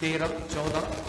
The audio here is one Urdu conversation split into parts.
13, 14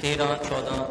13, 14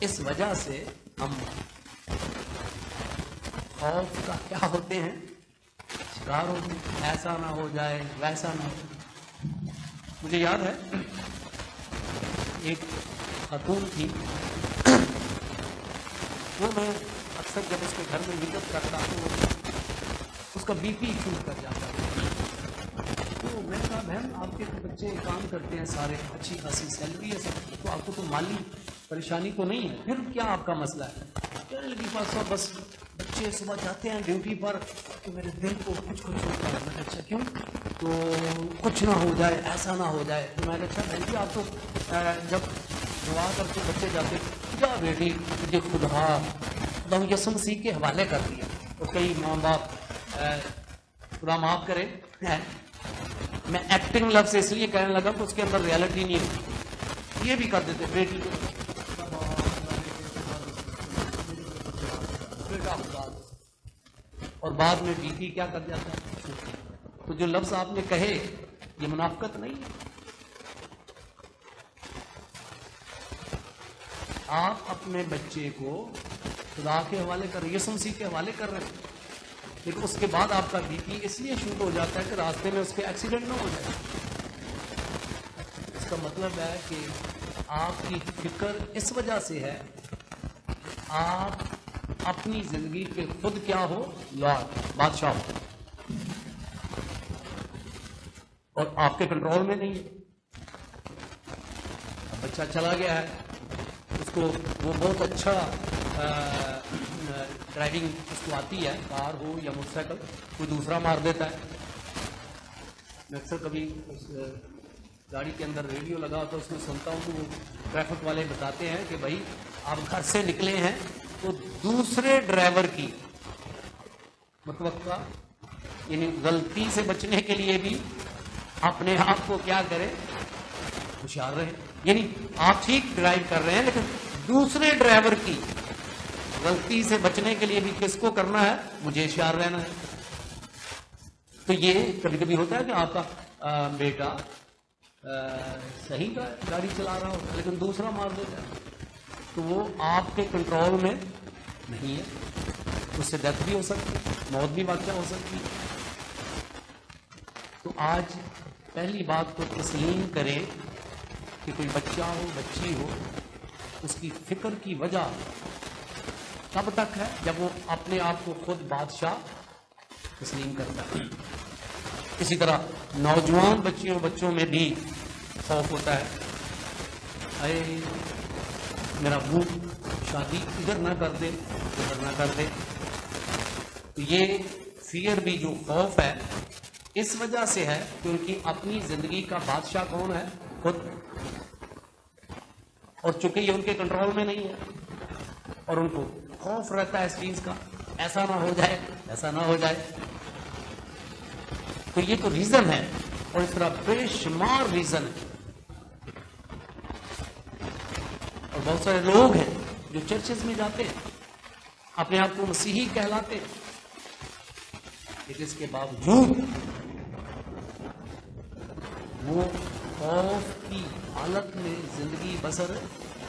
اس وجہ سے ہم خوف کا کیا ہوتے ہیں، شکار ہوتے ہیں، ایسا نہ ہو جائے ویسا نہ ہو جائے۔ مجھے یاد ہے ایک خاتون تھی، وہ میں اکثر جب اس کے گھر میں وزٹ کرتا تو اس کا بی پی شوٹ کر جاتا تھا۔ تو میں کہا بہن آپ کے بچے کام کرتے ہیں سارے، اچھی خاصی سیلری ہے سب، تو آپ کو تو مالی پریشانی تو نہیں ہے، پھر کیا آپ کا مسئلہ ہے؟ کہنے لگی صاحب بس بچے صبح جاتے ہیں ڈیوٹی پر تو میرے دل کو کچھ ہوتا ہے۔ میں نے اچھا کیوں؟ تو کچھ نہ ہو جائے، ایسا نہ ہو جائے۔ تو میں نے اچھا بہن جی آپ تو جب دعا کر کے بچے جاتے کیا بیٹی مجھے خدا یسوع مسیح کے حوالے کر دیا۔ تو کئی ماں باپ خدا معاف کرے، میں ایکٹنگ لفظ اس لیے کہنے لگا کہ اس کے اندر ریالٹی نہیں ہے، یہ بھی کر دیتے بیٹی کو بیٹا خدا، اور بعد میں بی پی کیا کر جاتا ہے۔ تو جو لفظ آپ نے کہے یہ منافقت نہیں ہے، آپ اپنے بچے کو خدا کے حوالے کر رہے ہیں، یسوع مسیح کے حوالے کر رہے ہیں، لیکن اس کے بعد آپ کا بی پی اس لیے شوٹ ہو جاتا ہے کہ راستے میں اس کے ایکسیڈنٹ نہ ہو جائے۔ اس کا مطلب ہے کہ آپ کی فکر اس وجہ سے ہے آپ اپنی زندگی کے خود کیا ہو، لارڈ، بادشاہ ہو، اور آپ کے کنٹرول میں نہیں ہے۔ بچہ چلا گیا ہے، اس کو وہ بہت اچھا ڈرائیونگ اس کو آتی ہے، کار ہو یا موٹر سائیکل، کوئی دوسرا مار دیتا ہے۔ میں اکثر کبھی اس گاڑی کے اندر ریڈیو لگا ہوتا ہے، اس میں سنتا ہوں کہ وہ ٹریفک والے بتاتے ہیں کہ بھائی آپ گھر سے نکلے ہیں تو دوسرے ڈرائیور کی متوقع یعنی غلطی سے بچنے کے لیے بھی اپنے آپ کو کیا کرے، ہوشیار رہے۔ یعنی آپ ٹھیک ڈرائیو کر رہے ہیں لیکن دوسرے ڈرائیور کی غلطی سے بچنے کے لیے بھی کس کو کرنا ہے، مجھے ہوشیار رہنا ہے۔ تو یہ کبھی کبھی ہوتا ہے کہ آپ کا بیٹا صحیح گاڑی چلا رہا ہوتا ہے لیکن دوسرا مار دیتا ہے، تو وہ آپ کے کنٹرول میں نہیں ہے، اس سے ڈیتھ بھی ہو سکتی ہے، موت بھی واقع ہو سکتی ہے۔ تو آج پہلی بات کو تسلیم کرے کہ کوئی بچہ ہو، بچی ہو، اس کی فکر کی وجہ تب تک ہے جب وہ اپنے آپ کو خود بادشاہ تسلیم کرتا ہے۔ اسی طرح نوجوان بچوں میں بھی خوف ہوتا ہے، اے میرا ابو شادی ادھر نہ کر دے، ادھر نہ کر دے۔ تو یہ فیئر بھی، جو خوف ہے، اس وجہ سے ہے کہ ان کی اپنی زندگی کا بادشاہ کون ہے، خود، اور چونکہ یہ ان کے کنٹرول میں نہیں ہے اور ان کو خوف رہتا ہے اس چیز کا، ایسا نہ ہو جائے، ایسا نہ ہو جائے۔ تو یہ تو ریزن ہے، اور اس طرح بے شمار ریزن ہے۔ اور بہت سارے لوگ ہیں جو چرچز میں جاتے ہیں، اپنے آپ کو مسیحی کہلاتے ہیں، لیکن اس کے باوجود وہ خوف کی حالت میں زندگی بسر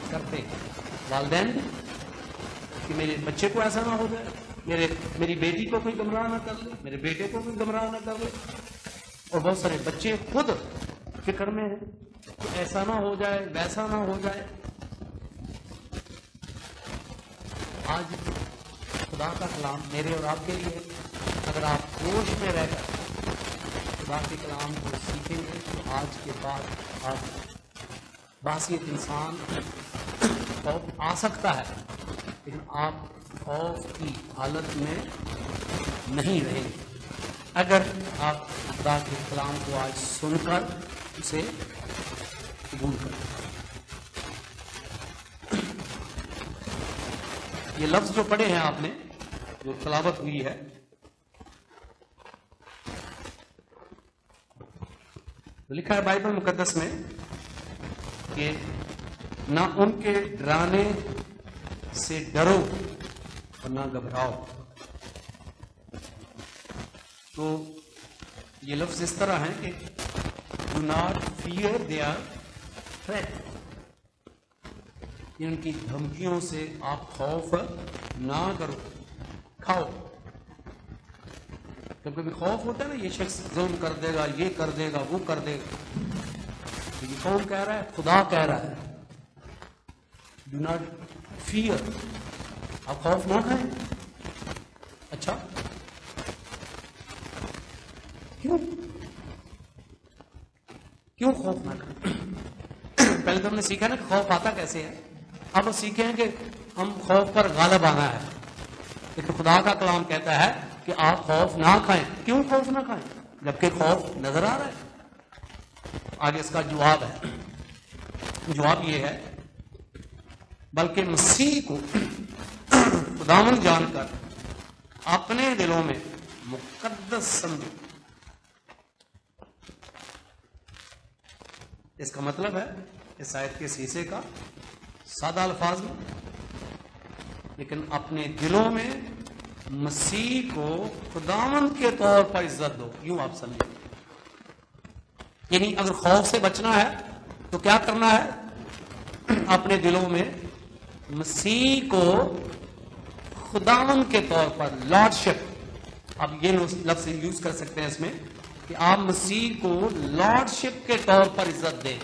کرتے ہیں۔ والدین کہ میرے بچے کو ایسا نہ ہو جائے، میری بیٹی کو کوئی گمراہ نہ کر لے، میرے بیٹے کو کوئی گمراہ نہ کر لے، اور بہت سارے بچے خود فکر میں ہیں کہ ایسا نہ ہو جائے، ویسا نہ ہو جائے۔ آج خدا کا کلام میرے اور آپ کے لیے، اگر آپ ہوش میں رہ کر خدا کے کلام کو سیکھیں گے تو آج کے بعد آپ بحثیت انسان خوف آ سکتا ہے، لیکن آپ خوف کی حالت میں نہیں رہیں گے اگر آپ خدا کے کلام کو آج سن کر اسے قبول کریں۔ یہ لفظ جو پڑھے ہیں آپ نے، جو تلاوت ہوئی ہے، لکھا ہے بائبل مقدس میں کہ نہ ان کے ڈرانے سے ڈرو اور نہ گھبراؤ۔ تو یہ لفظ اس طرح ہے کہ do not fear their threat, ان کی دھمکیوں سے آپ خوف نہ کرو، کھاؤ. جب کبھی خوف ہوتا ہے نا، یہ شخص ظلم کر دے گا، یہ کر دے گا، وہ کر دے گا، یہ کون کہہ رہا ہے؟ خدا کہہ رہا ہے ڈو ناٹ فیئر، آپ خوف نہ کھائیں. اچھا کیوں خوف نہ کریں؟ پہلے تو ہم نے سیکھا نا کہ خوف آتا کیسے ہے. اب ہم سیکھیں ہیں کہ ہم خوف پر غالب آنا ہے. لیکن خدا کا کلام کہتا ہے کہ آپ خوف نہ کھائیں. کیوں خوف نہ کھائیں جبکہ خوف نظر آ رہا ہے؟ آگے اس کا جواب ہے. جواب یہ ہے بلکہ مسیح کو خداوند جان کر اپنے دلوں میں مقدس سمجھو. اس کا مطلب ہے اس آیت کے حصے کا سادہ الفاظ میں، لیکن اپنے دلوں میں مسیح کو خداوند کے طور پر عزت دو. یوں آپ سمجھیں، یعنی اگر خوف سے بچنا ہے تو کیا کرنا ہے؟ اپنے دلوں میں مسیح کو خداوند کے طور پر، لارڈشپ، اب یہ لفظ یوز کر سکتے ہیں اس میں کہ آپ مسیح کو لارڈشپ کے طور پر عزت دیں،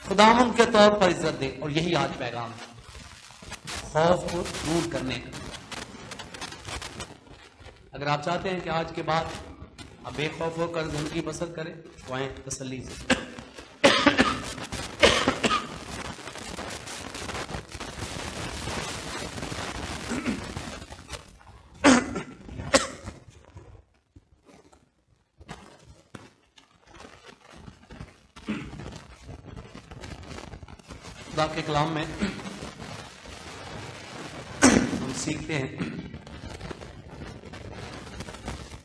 خداوند کے طور پر عزت دیں. اور یہی آج پیغام ہے خوف کو دور کرنے کا. اگر آپ چاہتے ہیں کہ آج کے بعد آپ بے خوف ہو کر زندگی بسر کریں تو آئیں تسلی سے. خدا کے کلام میں ہم سیکھتے ہیں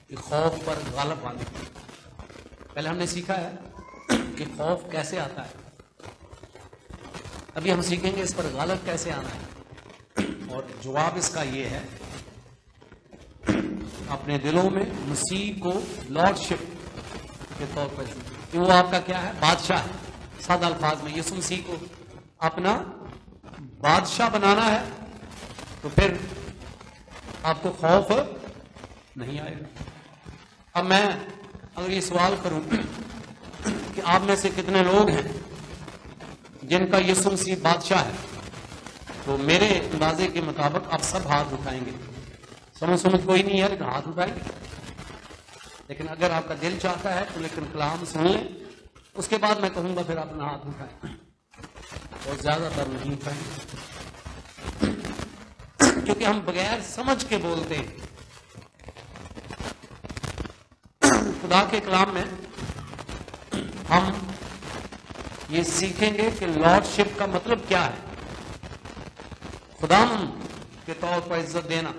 کہ خوف پر غالب آنے. پہلے ہم نے سیکھا ہے کہ خوف کیسے آتا ہے، ابھی ہم سیکھیں گے اس پر غالب کیسے آنا ہے. اور جواب اس کا یہ ہے اپنے دلوں میں مسیح کو لارڈشپ کے طور پر، کہ وہ آپ کا کیا ہے؟ بادشاہ ہے. سادہ الفاظ میں یسوع مسیح کو اپنا بادشاہ بنانا ہے تو پھر آپ کو خوف نہیں آئے گا. اب میں اگر یہ سوال کروں کہ آپ میں سے کتنے لوگ ہیں جن کا یسوع مسیح بادشاہ ہے، تو میرے اندازے کے مطابق آپ سب ہاتھ اٹھائیں گے. سمجھ کوئی نہیں ہے لیکن ہاتھ اٹھائیں گے. لیکن اگر آپ کا دل چاہتا ہے تو لیکن کلام سن لیں، اس کے بعد میں کہوں گا پھر اپنا ہاتھ اٹھائیں، اور زیادہ تر نہیں اٹھائیں کیونکہ ہم بغیر سمجھ کے بولتے ہیں. خدا کے کلام میں ہم یہ سیکھیں گے کہ لارڈشپ کا مطلب کیا ہے. خدا کے طور پر عزت دینا،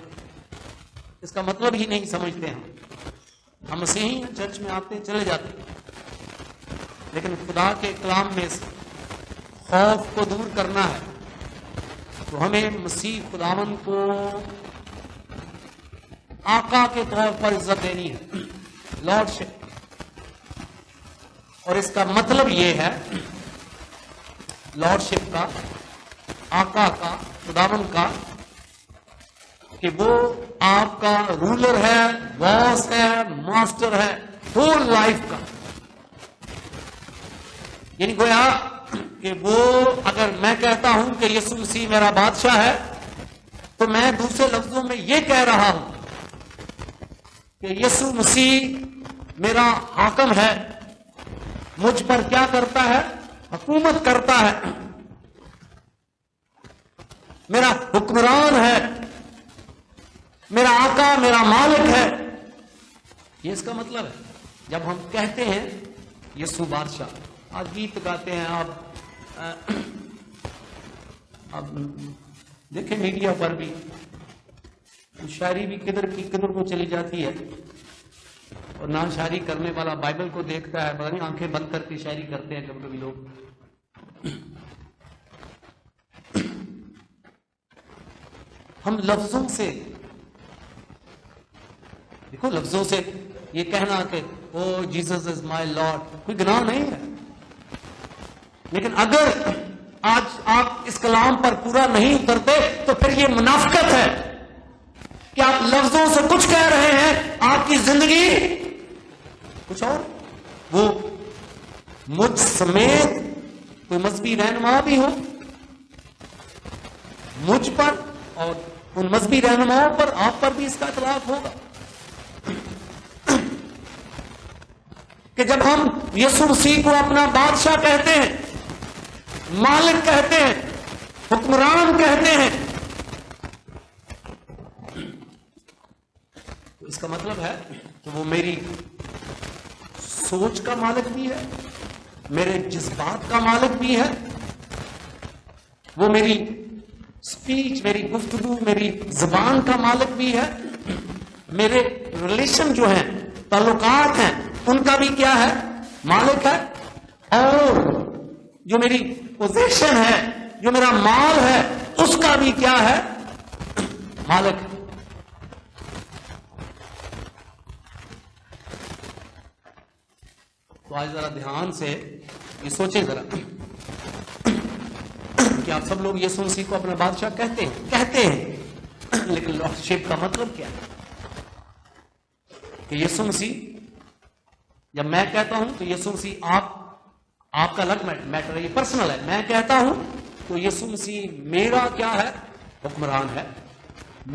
اس کا مطلب ہی نہیں سمجھتے ہم مسیحی ہیں، چرچ میں آتے ہیں، چلے جاتے ہیں، لیکن خدا کے کلام میں خوف کو دور کرنا ہے تو ہمیں مسیح خداوند کو آقا کے طور پر عزت دینی ہے، لارڈشپ. اور اس کا مطلب یہ ہے لارڈشپ کا، آقا کا، خداوند کا، کہ وہ آپ کا رولر ہے، باس ہے، ماسٹر ہے ہول لائف کا. یعنی گویا کہ وہ، اگر میں کہتا ہوں کہ یسوع مسیح میرا بادشاہ ہے تو میں دوسرے لفظوں میں یہ کہہ رہا ہوں کہ یسوع مسیح میرا حاکم ہے، مجھ پر کیا کرتا ہے؟ حکومت کرتا ہے، میرا حکمران ہے، میرا آقا، میرا مالک ہے. یہ اس کا مطلب ہے جب ہم کہتے ہیں یسوع بادشاہ. آج گیت گاتے ہیں، آپ دیکھیں میڈیا پر بھی شاعری بھی کدھر کی کدھر کو چلی جاتی ہے، اور نہ شاعری کرنے والا بائبل کو دیکھتا ہے، پتہ نہیں آنکھیں بند کر کے شاعری کرتے ہیں کبھی کبھی لوگ. ہم لفظوں سے، دیکھو لفظوں سے یہ کہنا کہ او جیسس از مائی لارڈ کوئی گناہ نہیں ہے، لیکن اگر آج آپ اس کلام پر پورا نہیں اترتے تو پھر یہ منافقت ہے کہ آپ لفظوں سے کچھ کہہ رہے ہیں، آپ کی زندگی کچھ اور۔ وہ مجھ سمیت کوئی مذہبی رہنما بھی ہو، مجھ پر اور ان مذہبی رہنماؤں پر، آپ پر بھی اس کا اطلاق ہوگا کہ جب ہم یسوع مسیح کو اپنا بادشاہ کہتے ہیں، مالک کہتے ہیں، حکمران کہتے ہیں، تو اس کا مطلب ہے کہ وہ میری سوچ کا مالک بھی ہے، میرے جذبات کا مالک بھی ہے، وہ میری سپیچ، میری گفتگو، میری زبان کا مالک بھی ہے، میرے ریلیشن جو ہیں، تعلقات ہیں، ان کا بھی کیا ہے؟ مالک ہے، اور جو میری پوزیشن ہے، جو میرا مال ہے، اس کا بھی کیا ہے؟ مالک ہے۔ تو آج ذرا دھیان سے یہ سوچیں ذرا کہ آپ سب لوگ یسوع مسیح کو اپنا بادشاہ کہتے ہیں، لیکن لارڈشپ کا مطلب کیا ہے؟ کہ یسوع مسیح، جب میں کہتا ہوں تو یسوع مسیح آپ کا الگ میٹر ہے، یہ پرسنل ہے۔ میں کہتا ہوں تو یسوع مسیح میرا کیا ہے؟ حکمران ہے،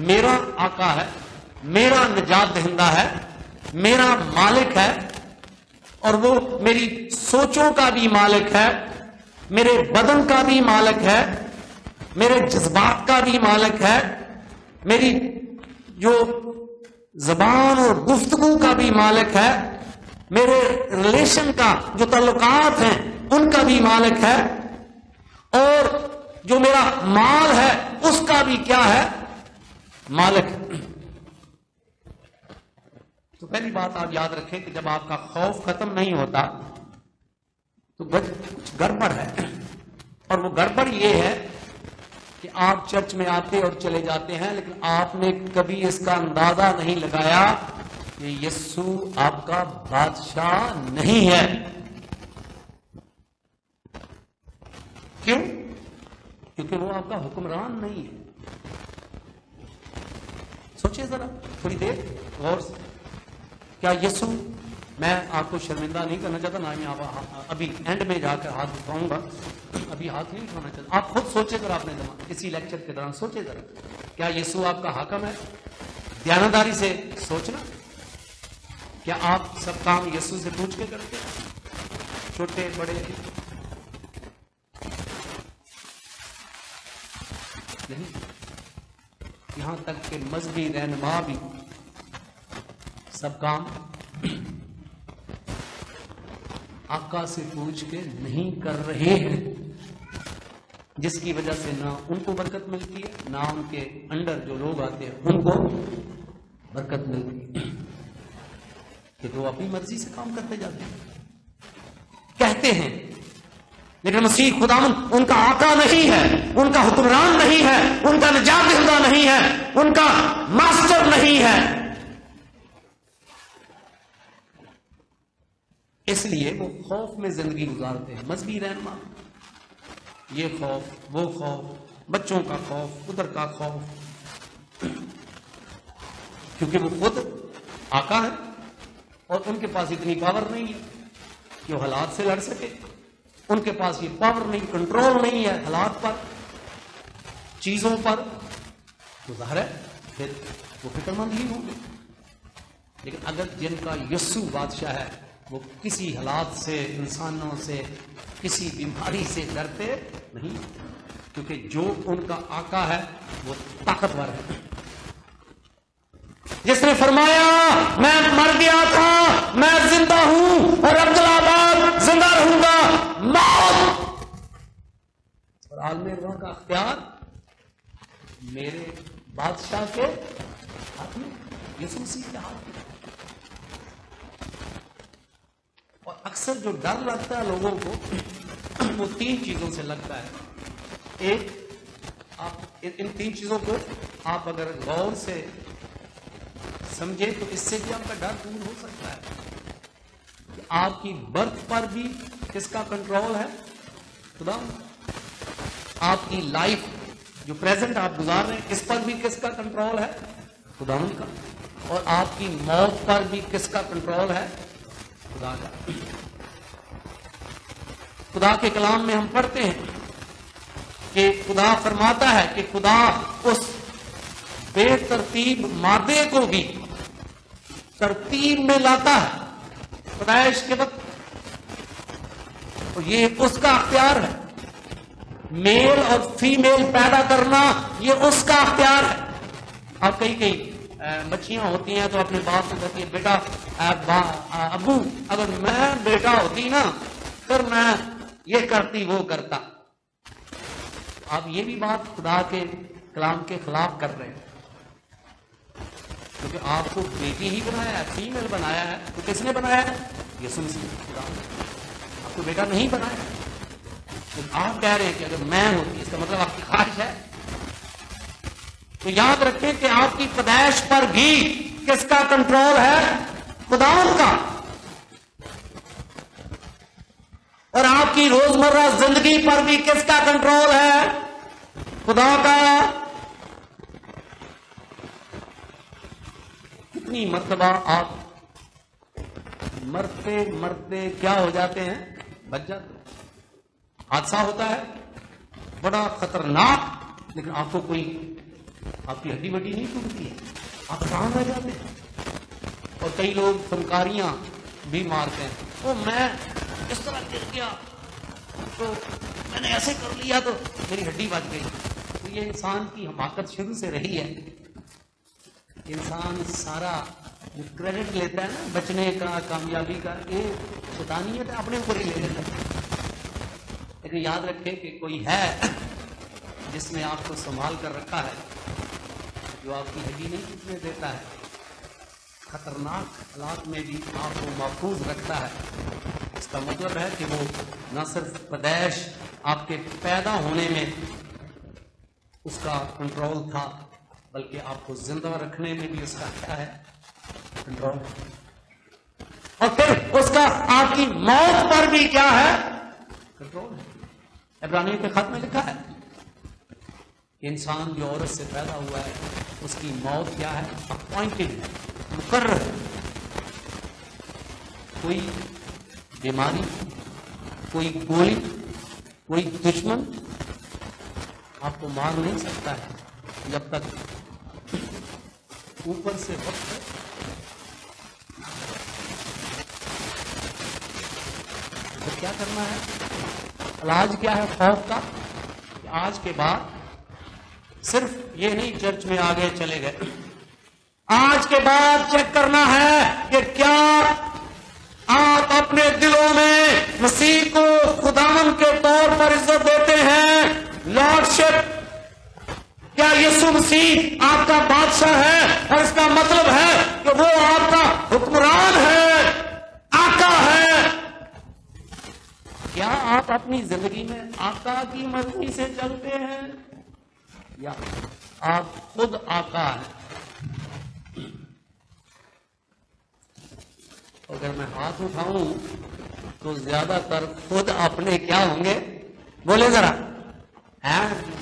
میرا آقا ہے، میرا نجات دہندہ ہے، میرا مالک ہے، اور وہ میری سوچوں کا بھی مالک ہے، میرے بدن کا بھی مالک ہے، میرے جذبات کا بھی مالک ہے، میری جو زبان اور گفتگو کا بھی مالک ہے، میرے ریلیشن کا جو تعلقات ہیں ان کا بھی مالک ہے، اور جو میرا مال ہے اس کا بھی کیا ہے؟ مالک۔ تو پہلی بات آپ یاد رکھیں کہ جب آپ کا خوف ختم نہیں ہوتا تو کچھ گڑبڑ ہے، اور وہ گڑبڑ یہ ہے کہ آپ چرچ میں آتے اور چلے جاتے ہیں، لیکن آپ نے کبھی اس کا اندازہ نہیں لگایا کہ یسوع آپ کا بادشاہ نہیں ہے۔ کیوں؟ کیونکہ وہ آپ کا حکمران نہیں ہے۔ سوچئے ذرا تھوڑی دیر غور سے، کیا یسوع، میں آپ کو شرمندہ نہیں کرنا چاہتا، نہ میں ابھی اینڈ میں جا کر ہاتھ اٹھاؤں گا، ابھی ہاتھ نہیں اٹھانا چاہتا، آپ خود سوچے ذرا اپنے دماغ، اسی لیکچر کے دوران سوچے ذرا، کیا یسوع آپ کا حاکم ہے؟ دیانتداری سے سوچنا، کیا آپ سب کام یسوع سے پوچھ کے کرتے ہیں؟ چھوٹے بڑے نہیں، یہاں تک کہ مذہبی رہنما بھی سب کام آقا سے پوچھ کے نہیں کر رہے ہیں، جس کی وجہ سے نہ ان کو برکت ملتی ہے، نہ ان کے انڈر جو لوگ آتے ہیں ان کو برکت ملتی ہے، کہ وہ اپنی مرضی سے کام کرتے جاتے ہیں، کہتے ہیں، لیکن مسیح خداوند ان کا آقا نہیں ہے، ان کا حکمران نہیں ہے، ان کا نجات دہندہ نہیں ہے، ان کا ماسٹر نہیں ہے۔ اس لیے وہ خوف میں زندگی گزارتے ہیں، مذہبی رہنما، یہ خوف، وہ خوف، بچوں کا خوف، ادھر کا خوف، کیونکہ وہ خود آقا ہے اور ان کے پاس اتنی پاور نہیں ہے کہ وہ حالات سے لڑ سکے، ان کے پاس یہ پاور نہیں، کنٹرول نہیں ہے حالات پر، چیزوں پر، تو ظاہر ہے پھر وہ فکر مند ہی ہوں گے۔ لیکن اگر جن کا یسوع بادشاہ ہے، وہ کسی حالات سے، انسانوں سے، کسی بیماری سے ڈرتے نہیں، کیونکہ جو ان کا آقا ہے وہ طاقتور ہے، جس نے فرمایا میں مر گیا تھا، میں زندہ ہوں اور عبدالآباد زندہ رہوں گا، موت اور عالم روح کا اختیار میرے بادشاہ کے ہاتھ میں، یسوع مسیح کے ہاتھ میں۔ اور اکثر جو ڈر لگتا ہے لوگوں کو وہ تین چیزوں سے لگتا ہے۔ ایک، آپ ان تین چیزوں کو آپ اگر غور سے سمجھے تو اس سے بھی آپ کا ڈر دور ہو سکتا ہے کہ آپ کی برتھ پر بھی کس کا کنٹرول ہے؟ خدا۔ آپ کی لائف جو پریزنٹ آپ گزار رہے ہیں اس پر بھی کس کا کنٹرول ہے؟ خداوند کا. اور آپ کی موت پر بھی کس کا کنٹرول ہے؟ خدا کا. خدا کے کلام میں ہم پڑھتے ہیں کہ خدا فرماتا ہے کہ خدا اس بے ترتیب مادے کو بھی ترتیب میں لاتا ہے پیدائش کے وقت. اور یہ اس کا اختیار ہے. میل اور فیمیل پیدا کرنا یہ اس کا اختیار ہے. اب کئی بچیاں ہوتی ہیں تو اپنے باپ سے کہتی ہے بیٹا ابو اگر میں بیٹا ہوتی نا پھر میں یہ کرتی وہ کرتا. آپ یہ بھی بات خدا کے کلام کے خلاف کر رہے ہیں کیونکہ آپ کو بیٹی ہی بنایا ہے, فیمیل بنایا ہے. تو کس نے بنایا ہے؟ یسوع مسیح خدا. آپ کو بیٹا نہیں بنایا. آپ کہہ رہے ہیں کہ اگر میں ہوتی اس کا مطلب آپ کی خواہش ہے. تو یاد رکھیں کہ آپ کی پیدائش پر بھی کس کا کنٹرول ہے؟ خداوند کا. اور آپ کی روزمرہ زندگی پر بھی کس کا کنٹرول ہے؟ خدا کا. کتنی مرتبہ آپ مرتے مرتے کیا ہو جاتے ہیں؟ بچ جاتے. حادثہ ہوتا ہے بڑا خطرناک, لیکن آپ کو کوئی آپ کی ہڈی وڈی نہیں ٹوٹتی ہے, آپ کہاں رہ جاتے ہیں. اور کئی لوگ فنکاریاں بھی مارتے ہیں, وہ میں اس طرح گر گیا تو میں نے ایسے کر لیا تو میری ہڈی بچ گئی. تو یہ انسان کی حماقت شروع سے رہی ہے. انسان سارا جو کریڈٹ لیتا ہے نا بچنے کا, کامیابی کا, یہ شیطانیت اپنے اوپر ہی لے لیتا ہے. لیکن یاد رکھیں کہ کوئی ہے جس نے آپ کو سنبھال کر رکھا ہے, جو آپ کی ہڈی نہیں ٹوٹنے دیتا ہے, خطرناک حالات میں بھی آپ کو محفوظ رکھتا ہے. اس کا مطلب ہے کہ وہ نہ صرف پیدائش آپ کے پیدا ہونے میں اس کا کنٹرول تھا, بلکہ آپ کو زندہ رکھنے میں بھی اس کا کیا ہے؟ کنٹرول. اور پھر اس کا آپ کی موت پر بھی کیا ہے؟ کنٹرول ہے. عبرانیوں کے خط میں لکھا ہے کہ انسان جو عورت سے پیدا ہوا ہے اس کی موت کیا ہے؟ اپوائنٹڈ ہے, مقرر ہے. کوئی بیماری, کوئی گولی, کوئی دشمن آپ کو مار نہیں سکتا ہے جب تک اوپر سے وقت ہے. تو کیا کرنا ہے؟ علاج کیا ہے خوف کا؟ کہ آج کے بعد صرف یہ نہیں چرچ میں آگے چلے گئے, آج کے بعد چیک کرنا ہے کہ کیا آپ اپنے دلوں میں مسیح کو خداوند کے طور پر عزت دیتے ہیں, لارڈشپ. کیا یسوع مسیح آپ کا بادشاہ ہے؟ اور اس کا مطلب ہے کہ وہ آپ کا حکمران ہے, آقا ہے. کیا آپ اپنی زندگی میں آقا کی مرضی سے چلتے ہیں یا آپ خود آقا ہیں؟ اگر میں ہاتھ اٹھاؤں تو زیادہ تر خود اپنے کیا ہوں گے؟ بولے ذرا.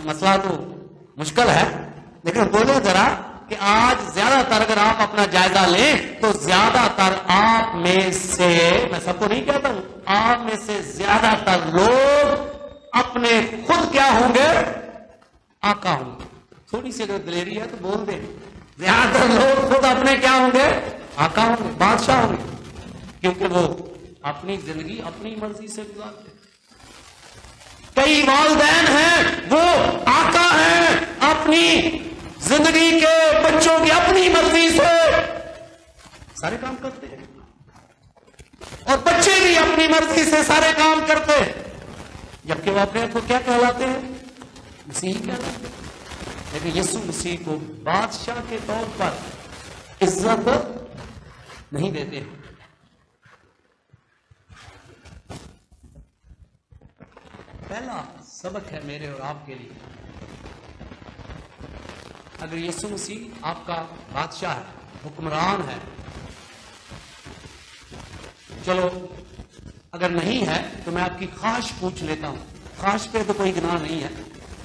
مسئلہ تو مشکل ہے لیکن بولے ذرا کہ آج زیادہ تر اگر آپ اپنا جائزہ لیں تو زیادہ تر آپ میں سے, میں سب کو نہیں کہتا ہوں, آپ میں سے زیادہ تر لوگ اپنے خود کیا ہوں گے؟ آقا ہوں گے. تھوڑی سی اگر دلیری ہے تو بول دیں, زیادہ تر لوگ خود اپنے کیا ہوں گے؟ آقا ہوں گے, بادشاہ ہوں گے, کیونکہ وہ اپنی زندگی اپنی مرضی سے گزارتے. کئی والدین ہیں وہ آقا ہیں, اپنی زندگی کے بچوں کی اپنی مرضی سے سارے کام کرتے ہیں, اور بچے بھی اپنی مرضی سے سارے کام کرتے ہیں, جبکہ وہ اپنے آپ کو کیا کہلاتے ہیں؟ مسیح کہلاتے ہیں. لیکن یسوع مسیح کو بادشاہ کے طور پر عزت نہیں دیتے. پہلا سبق ہے میرے اور آپ کے لیے, اگر یسوع مسیح آپ کا بادشاہ ہے, حکمران ہے, چلو اگر نہیں ہے تو میں آپ کی خواہش پوچھ لیتا ہوں. خواہش پہ تو کوئی گناہ نہیں ہے,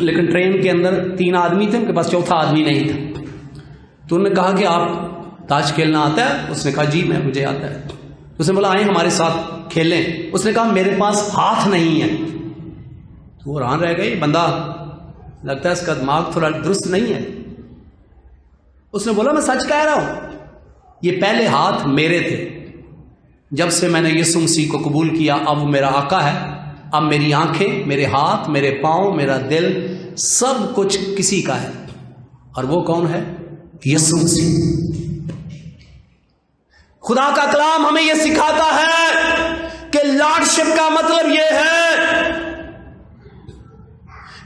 لیکن ٹرین کے اندر 3 آدمی تھے، ان کے پاس چوتھا آدمی نہیں تھا. تو انہوں نے کہا کہ آپ تاش کھیلنا آتا ہے؟ اس نے کہا جی مجھے آتا ہے. اس نے بولا آئیں ہمارے ساتھ کھیلیں. اس نے کہا میرے پاس ہاتھ نہیں ہے. تو وہ حیران رہ گئی، بندہ لگتا ہے اس کا دماغ تھوڑا درست نہیں ہے. اس نے بولا میں سچ کہہ رہا ہوں، یہ پہلے ہاتھ میرے تھے، جب سے میں نے یسوع مسیح کو قبول کیا اب وہ میرا آقا ہے. اب میری آنکھیں، میرے ہاتھ، میرے پاؤں، میرا دل، سب کچھ کسی کا ہے. اور وہ کون ہے؟ یسوع مسیح. خدا کا کلام ہمیں یہ سکھاتا ہے کہ لارڈشپ کا مطلب یہ ہے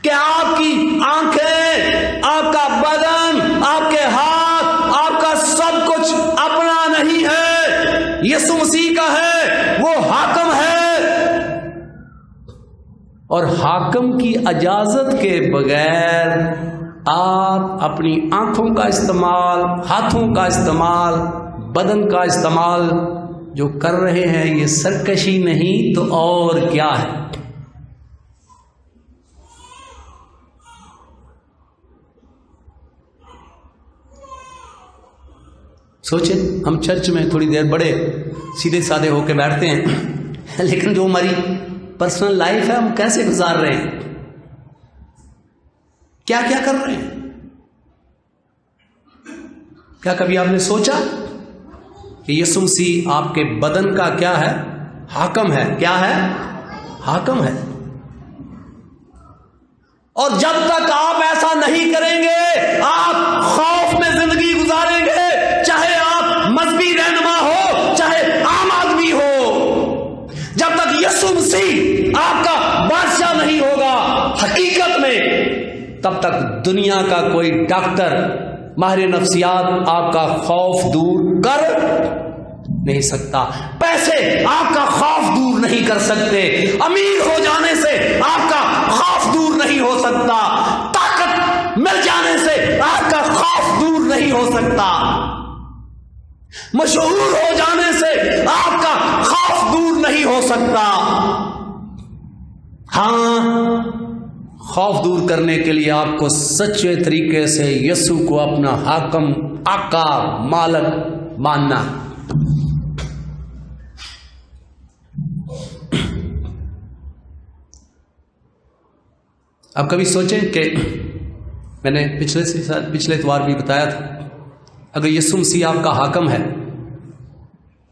کہ آپ کی آنکھیں، آپ کا بدن، آپ کے ہاتھ، آپ کا سب کچھ اپنا نہیں ہے، یسوع مسیح کا ہے. وہ حاکم ہے، اور حاکم کی اجازت کے بغیر آپ اپنی آنکھوں کا استعمال، ہاتھوں کا استعمال، بدن کا استعمال جو کر رہے ہیں یہ سرکشی نہیں تو اور کیا ہے. سوچیں ہم چرچ میں تھوڑی دیر بڑے سیدھے سادے ہو کے بیٹھتے ہیں، لیکن جو ہماری پرسنل لائف ہے ہم کیسے گزار رہے ہیں، کیا کیا کر رہے ہیں. کیا کبھی آپ نے سوچا کہ یسوع مسیح آپ کے بدن کا کیا ہے؟ حاکم ہے. کیا ہے؟ حاکم ہے. اور جب تک آپ ایسا نہیں کریں گے آپ خوف میں زندگی گزاریں گے، چاہے آپ مذہبی رہنما ہو چاہے عام آدمی ہو. جب تک یسوع مسیح آپ کا بادشاہ نہیں ہوگا حقیقت میں، تب تک دنیا کا کوئی ڈاکٹر، ماہر نفسیات آپ کا خوف دور کر نہیں سکتا. پیسے آپ کا خوف دور نہیں کر سکتے. امیر ہو جانے سے آپ کا خوف دور نہیں ہو سکتا. طاقت مل جانے سے آپ کا خوف دور نہیں ہو سکتا. مشہور ہو جانے سے آپ کا خوف دور نہیں ہو سکتا. ہاں، خوف دور کرنے کے لیے آپ کو سچے طریقے سے یسوع کو اپنا حاکم، آقا، مالک ماننا. اب کبھی سوچیں کہ میں نے پچھلے اتوار بھی بتایا تھا، اگر یسوع مسیح آپ کا حاکم ہے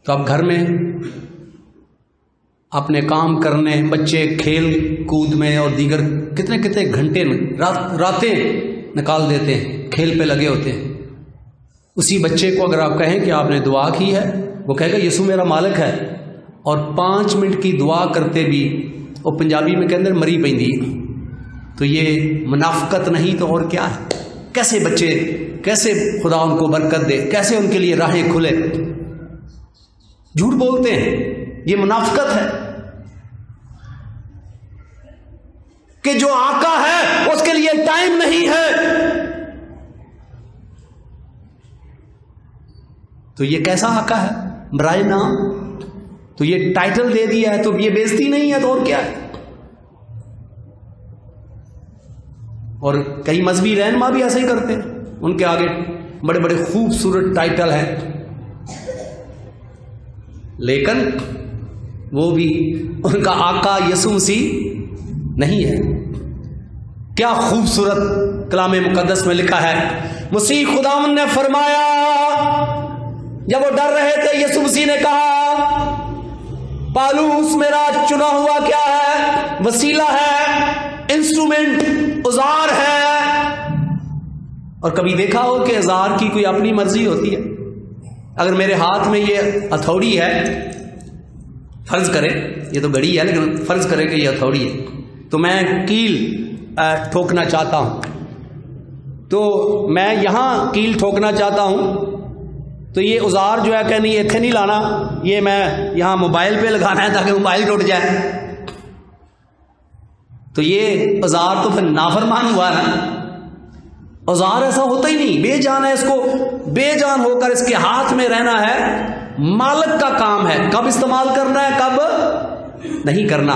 تو آپ گھر میں اپنے کام کرنے، بچے کھیل کود میں اور دیگر کتنے کتنے گھنٹے راتیں نکال دیتے ہیں، کھیل پہ لگے ہوتے ہیں. اسی بچے کو اگر آپ کہیں کہ آپ نے دعا کی ہے، وہ کہے گا یسوع میرا مالک ہے، اور 5 منٹ کی دعا کرتے بھی وہ پنجابی میں کہندے مری پیندی. تو یہ منافقت نہیں تو اور کیا ہے؟ کیسے بچے، کیسے خدا ان کو برکت دے، کیسے ان کے لیے راہیں کھلے؟ جھوٹ بولتے ہیں، یہ منافقت ہے. کہ جو آقا ہے اس کے لیے ٹائم نہیں ہے. تو یہ کیسا آقا ہے؟ برائے نام. تو یہ ٹائٹل دے دیا ہے تو یہ بےزتی نہیں ہے تو اور کیا ہے؟ اور کئی مذہبی رہنما بھی ایسا ہی کرتے ہیں، ان کے آگے بڑے بڑے خوبصورت ٹائٹل ہیں، لیکن وہ بھی ان کا آقا یسوع مسیح نہیں ہے. کیا خوبصورت کلام مقدس میں لکھا ہے. مسیح خداوند نے فرمایا، جب وہ ڈر رہے تھے، یسوع مسیح نے کہا پالوس میرا چنا ہوا کیا ہے؟ وسیلہ ہے، انسٹرومنٹ، اوزار ہے. اور کبھی دیکھا ہو کہ اوزار کی کوئی اپنی مرضی ہوتی ہے؟ اگر میرے ہاتھ میں یہ ہتھوڑی ہے، فرض کرے یہ تو گھڑی ہے لیکن فرض کرے کہ یہ ہتھوڑی ہے، تو میں کیل ٹھوکنا چاہتا ہوں، تو میں یہاں کیل ٹھوکنا چاہتا ہوں، تو یہ اوزار جو ہے کہ نہیں اتنے نہیں لانا، یہ میں یہاں موبائل پہ لگانا ہے تاکہ موبائل ٹوٹ جائے. تو یہ اوزار تو پھر نافرمان ہوا نا. اوزار ایسا ہوتا ہی نہیں، بے جان ہے، اس کو بے جان ہو کر اس کے ہاتھ میں رہنا ہے. مالک کا کام ہے کب استعمال کرنا ہے کب نہیں کرنا.